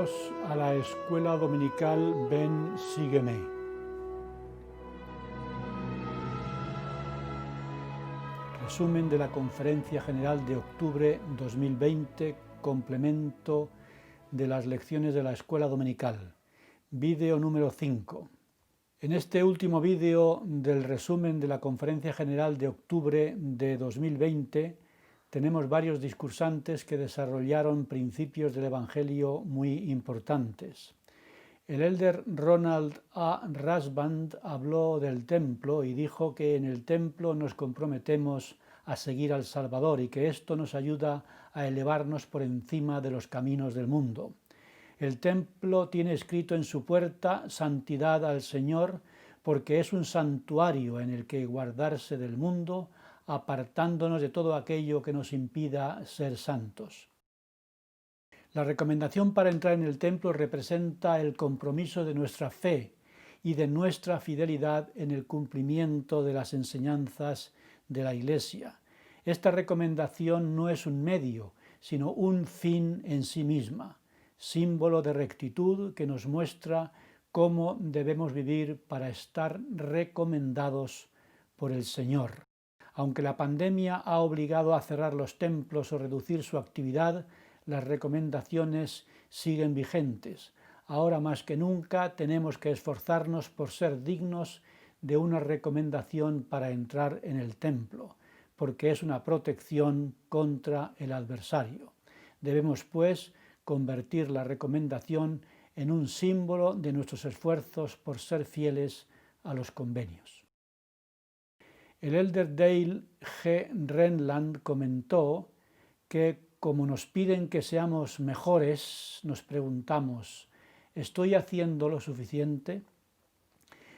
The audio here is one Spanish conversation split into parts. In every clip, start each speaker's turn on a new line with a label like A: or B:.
A: Bienvenidos a la Escuela Dominical Ven, Sígueme. Resumen de la Conferencia General de octubre 2020, complemento de las lecciones de la Escuela Dominical. Vídeo número 5. En este último vídeo del resumen de la Conferencia General de octubre de 2020, tenemos varios discursantes que desarrollaron principios del Evangelio muy importantes. El elder Ronald A. Rasband habló del templo y dijo que en el templo nos comprometemos a seguir al Salvador y que esto nos ayuda a elevarnos por encima de los caminos del mundo. El templo tiene escrito en su puerta santidad al Señor, porque es un santuario en el que guardarse del mundo, apartándonos de todo aquello que nos impida ser santos. La recomendación para entrar en el templo representa el compromiso de nuestra fe y de nuestra fidelidad en el cumplimiento de las enseñanzas de la Iglesia. Esta recomendación no es un medio, sino un fin en sí misma, símbolo de rectitud que nos muestra cómo debemos vivir para estar recomendados por el Señor. Aunque la pandemia ha obligado a cerrar los templos o reducir su actividad, las recomendaciones siguen vigentes. Ahora más que nunca tenemos que esforzarnos por ser dignos de una recomendación para entrar en el templo, porque es una protección contra el adversario. Debemos, pues, convertir la recomendación en un símbolo de nuestros esfuerzos por ser fieles a los convenios. El elder Dale G. Renland comentó que como nos piden que seamos mejores, nos preguntamos, ¿estoy haciendo lo suficiente?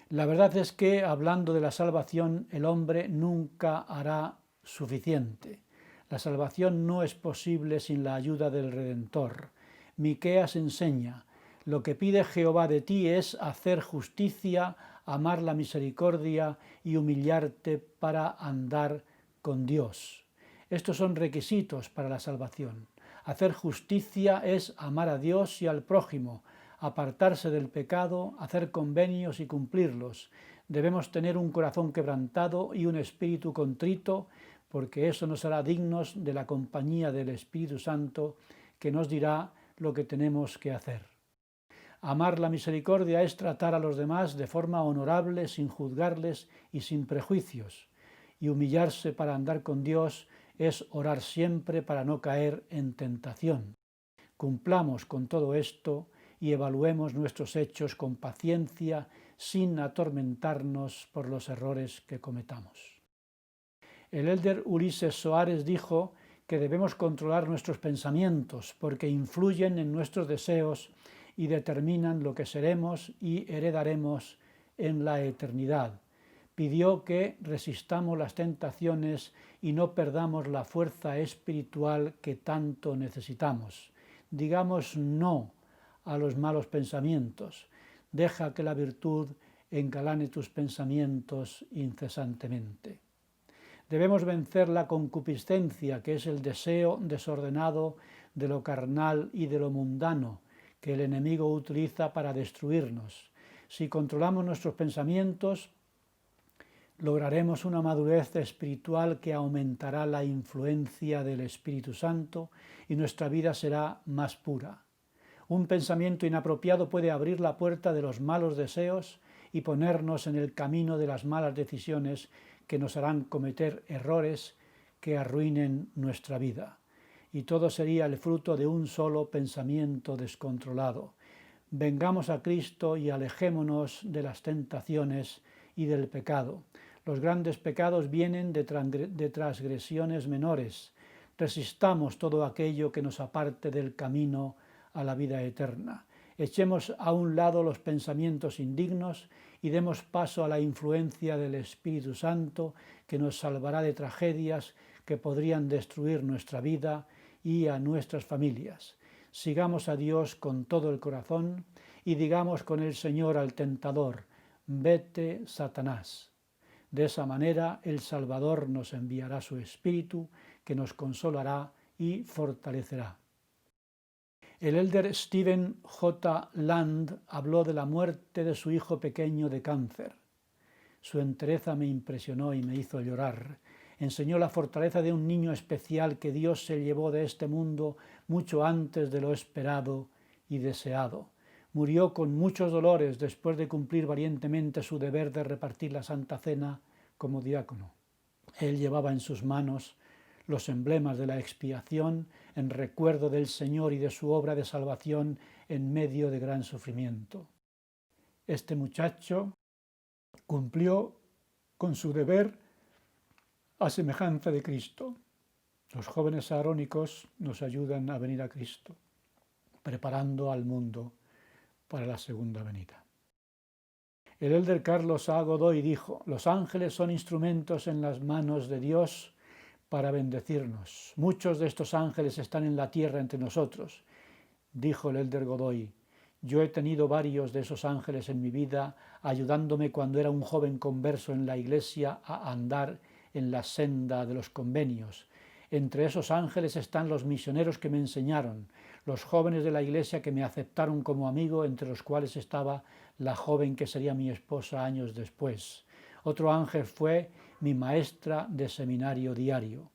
A: La verdad es que, hablando de la salvación, el hombre nunca hará suficiente. La salvación no es posible sin la ayuda del Redentor. Miqueas enseña, lo que pide Jehová de ti es hacer justicia, amar la misericordia y humillarte para andar con Dios. Estos son requisitos para la salvación. Hacer justicia es amar a Dios y al prójimo, apartarse del pecado, hacer convenios y cumplirlos. Debemos tener un corazón quebrantado y un espíritu contrito, porque eso nos hará dignos de la compañía del Espíritu Santo, que nos dirá lo que tenemos que hacer. Amar la misericordia es tratar a los demás de forma honorable, sin juzgarles y sin prejuicios. Y humillarse para andar con Dios es orar siempre para no caer en tentación. Cumplamos con todo esto y evaluemos nuestros hechos con paciencia, sin atormentarnos por los errores que cometamos. El elder Ulises Soares dijo que debemos controlar nuestros pensamientos porque influyen en nuestros deseos y determinan lo que seremos y heredaremos en la eternidad. Pidió que resistamos las tentaciones y no perdamos la fuerza espiritual que tanto necesitamos. Digamos no a los malos pensamientos. Deja que la virtud engalane tus pensamientos incesantemente. Debemos vencer la concupiscencia, que es el deseo desordenado de lo carnal y de lo mundano, que el enemigo utiliza para destruirnos. Si controlamos nuestros pensamientos, lograremos una madurez espiritual que aumentará la influencia del Espíritu Santo y nuestra vida será más pura. Un pensamiento inapropiado puede abrir la puerta de los malos deseos y ponernos en el camino de las malas decisiones que nos harán cometer errores que arruinen nuestra vida. Y todo sería el fruto de un solo pensamiento descontrolado. Vengamos a Cristo y alejémonos de las tentaciones y del pecado. Los grandes pecados vienen de transgresiones menores. Resistamos todo aquello que nos aparte del camino a la vida eterna. Echemos a un lado los pensamientos indignos y demos paso a la influencia del Espíritu Santo, que nos salvará de tragedias que podrían destruir nuestra vida y a nuestras familias. Sigamos a Dios con todo el corazón y digamos con el Señor al tentador, vete, Satanás. De esa manera el Salvador nos enviará su Espíritu, que nos consolará y fortalecerá. El elder Stephen J. Land habló de la muerte de su hijo pequeño de cáncer. Su entereza me impresionó y me hizo llorar. Enseñó la fortaleza de un niño especial que Dios se llevó de este mundo mucho antes de lo esperado y deseado. Murió con muchos dolores después de cumplir valientemente su deber de repartir la Santa Cena como diácono. Él llevaba en sus manos los emblemas de la expiación en recuerdo del Señor y de su obra de salvación en medio de gran sufrimiento. Este muchacho cumplió con su deber a semejanza de Cristo. Los jóvenes arónicos nos ayudan a venir a Cristo, preparando al mundo para la segunda venida. El elder Carlos A. Godoy dijo: los ángeles son instrumentos en las manos de Dios para bendecirnos. Muchos de estos ángeles están en la tierra entre nosotros. Dijo el elder Godoy: yo he tenido varios de esos ángeles en mi vida, ayudándome cuando era un joven converso en la iglesia a andar en la senda de los convenios. Entre esos ángeles están los misioneros que me enseñaron, los jóvenes de la iglesia que me aceptaron como amigo, entre los cuales estaba la joven que sería mi esposa años después. Otro ángel fue mi maestra de seminario diario.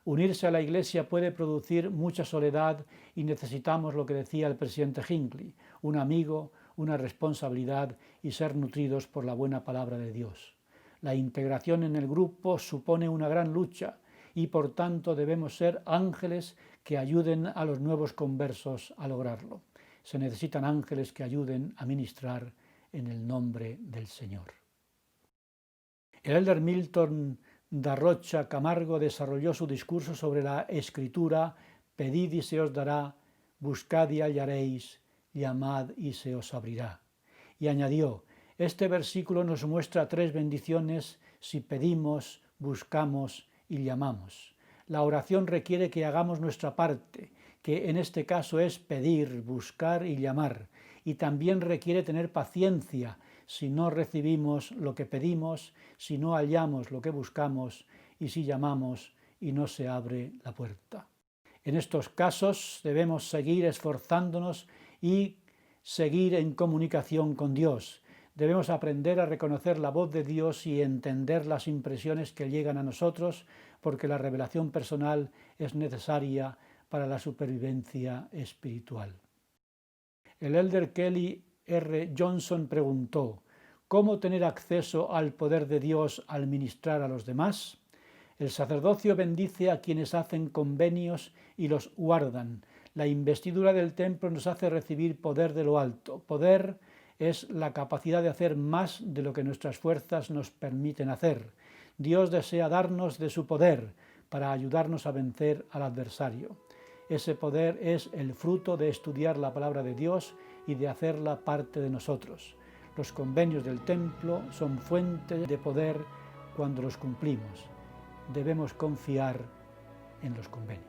A: Unirse a la iglesia puede producir mucha soledad y necesitamos lo que decía el presidente Hinckley: un amigo, una responsabilidad y ser nutridos por la buena palabra de Dios. La integración en el grupo supone una gran lucha y por tanto debemos ser ángeles que ayuden a los nuevos conversos a lograrlo. Se necesitan ángeles que ayuden a ministrar en el nombre del Señor. El elder Milton da Rocha Camargo desarrolló su discurso sobre la Escritura: pedid y se os dará, buscad y hallaréis, llamad y se os abrirá. Y añadió: este versículo nos muestra 3 bendiciones si pedimos, buscamos y llamamos. La oración requiere que hagamos nuestra parte, que en este caso es pedir, buscar y llamar, y también requiere tener paciencia si no recibimos lo que pedimos, si no hallamos lo que buscamos y si llamamos y no se abre la puerta. En estos casos debemos seguir esforzándonos y seguir en comunicación con Dios. Debemos aprender a reconocer la voz de Dios y entender las impresiones que llegan a nosotros, porque la revelación personal es necesaria para la supervivencia espiritual. El elder Kelly R. Johnson preguntó: ¿cómo tener acceso al poder de Dios al ministrar a los demás? El sacerdocio bendice a quienes hacen convenios y los guardan. La investidura del templo nos hace recibir poder de lo alto. Poder es la capacidad de hacer más de lo que nuestras fuerzas nos permiten hacer. Dios desea darnos de su poder para ayudarnos a vencer al adversario. Ese poder es el fruto de estudiar la palabra de Dios y de hacerla parte de nosotros. Los convenios del templo son fuente de poder cuando los cumplimos. Debemos confiar en los convenios.